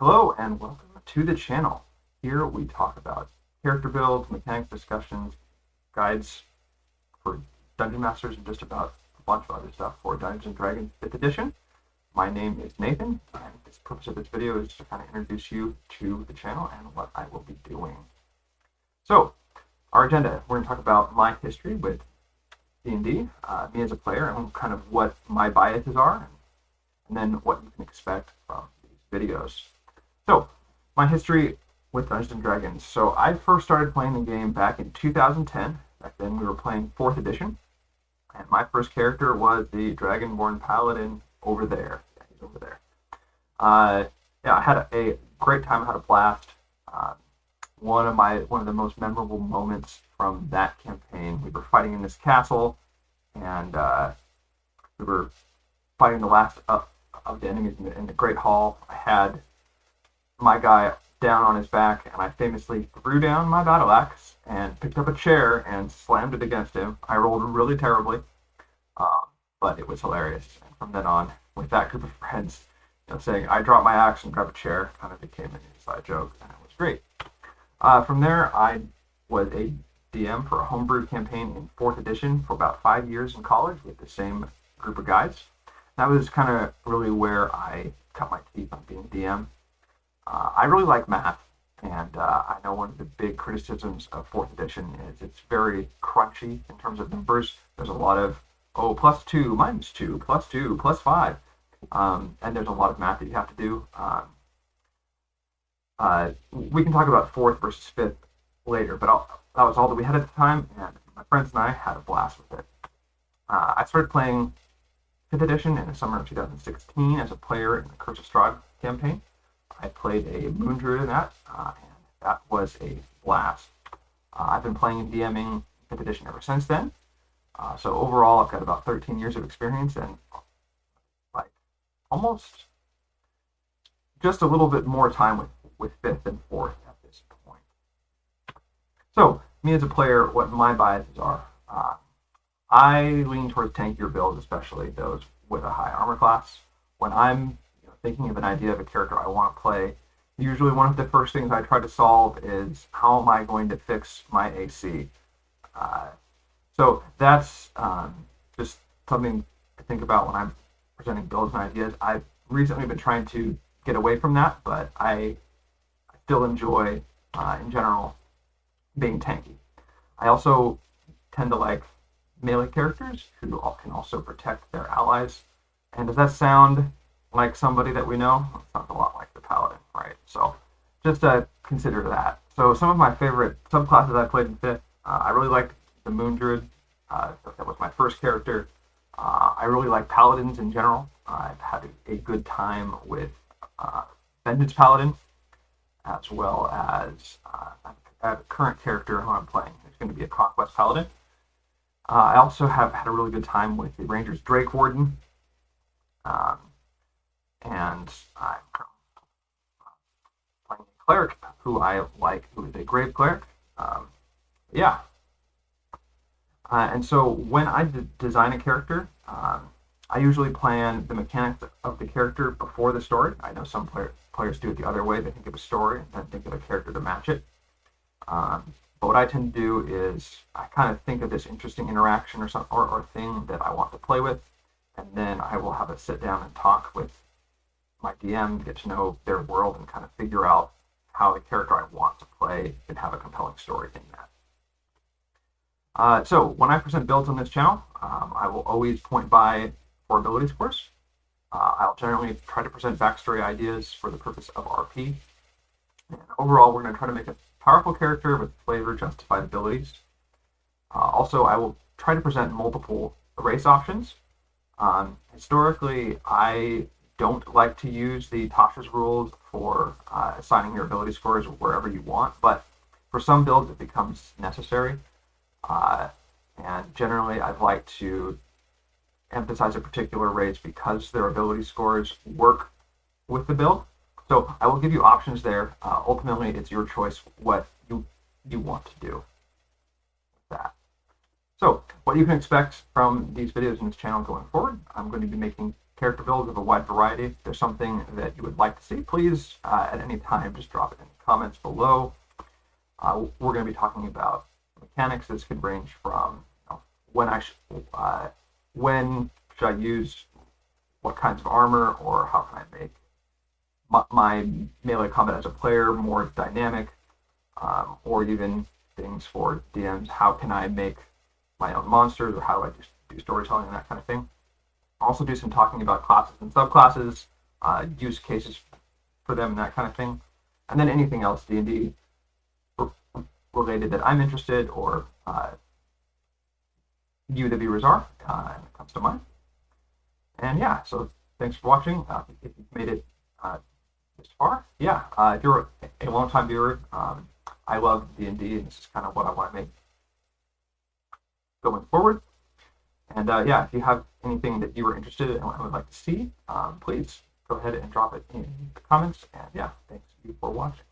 Hello and welcome to the channel. Here we talk about character builds, mechanics discussions, guides for dungeon masters, and just about a bunch of other stuff for Dungeons and Dragons 5th edition. My name is Nathan, and the purpose of this video is to kind of introduce you to the channel and what I will be doing. So, our agenda, we're going to talk about my history with D&D, me as a player, and kind of what my biases are, and then what you can expect from these videos. So, my history with Dungeons and Dragons. So, I first started playing the game back in 2010. Back then, we were playing 4th edition, and my first character was the Dragonborn Paladin over there. Yeah, he's over there. Yeah, I had a great time. I had a blast. One of the most memorable moments from that campaign. We were fighting in this castle, and we were fighting the last of the enemies in the Great Hall. I had my guy down on his back, and I famously threw down my battle axe and picked up a chair and slammed it against him. I rolled really terribly, but it was hilarious. And from then on, with that group of friends, saying I dropped my axe and grabbed a chair kind of became an inside joke, and it was great. From there, I was a DM for a homebrew campaign in 4th edition for about 5 years in college with the same group of guys. That was kind of really where I cut my teeth on being DM. I really like math, and I know one of the big criticisms of 4th edition is it's very crunchy in terms of numbers. There's a lot of, +2, -2, +2, +5, and there's a lot of math that you have to do. We can talk about 4th versus 5th later, but that was all that we had at the time, and my friends and I had a blast with it. I started playing 5th edition in the summer of 2016 as a player in the Curse of Strahd campaign. I played a Moon Druid in that, and that was a blast. I've been playing and DMing 5th edition ever since then. So overall, I've got about 13 years of experience and like almost just a little bit more time with 5th and 4th at this point. So, me as a player, what my biases are. I lean towards tankier builds, especially those with a high armor class. When I'm thinking of an idea of a character I want to play, usually one of the first things I try to solve is how am I going to fix my AC? So that's just something to think about when I'm presenting builds and ideas. I've recently been trying to get away from that, but I still enjoy, in general, being tanky. I also tend to like melee characters who can also protect their allies. And does that sound like somebody that we know? It sounds a lot like the Paladin, right? So just consider that. So some of my favorite subclasses I played in 5th, I really liked the Moon Druid. That was my first character. I really like Paladins in general. I've had a good time with Vengeance Paladin, as well as a current character who I'm playing. It's going to be a Conquest Paladin. I also have had a really good time with the Rangers Drake Warden, and I'm playing a cleric who I like, who is a Grave Cleric. Yeah. And so when I design a character, I usually plan the mechanics of the character before the story. I know some players do it the other way. They think of a story and then think of a character to match it. But what I tend to do is I kind of think of this interesting interaction or thing that I want to play with, and then I will have a sit down and talk with my DM, get to know their world, and kind of figure out how the character I want to play can have a compelling story in that. So when I present builds on this channel, I will always point by for ability scores. I'll generally try to present backstory ideas for the purpose of RP. And overall, we're going to try to make a powerful character with flavor justified abilities. Also, I will try to present multiple race options. Historically, I don't like to use the Tasha's rules for assigning your ability scores wherever you want, but for some builds it becomes necessary. And generally, I'd like to emphasize a particular race because their ability scores work with the build. So I will give you options there. Ultimately, it's your choice what you want to do with that. So what you can expect from these videos in this channel going forward, I'm going to be making character builds of a wide variety. If there's something that you would like to see, please at any time just drop it in the comments below. We're going to be talking about mechanics. This could range from when should I use what kinds of armor, or how can I make my melee combat as a player more dynamic, or even things for DMs. How can I make my own monsters, or how do I do storytelling and that kind of thing. I'll also do some talking about classes and subclasses, use cases for them and that kind of thing, and then anything else D&D related that I'm interested, or you, the viewers, are, and it comes to mind. And yeah, so thanks for watching. If you've made it this far, yeah, if you're a long-time viewer, I love D&D, and this is kind of what I want to make going forward. And yeah, if you have anything that you were interested in and would like to see, please go ahead and drop it in the comments. And yeah, thanks you for watching.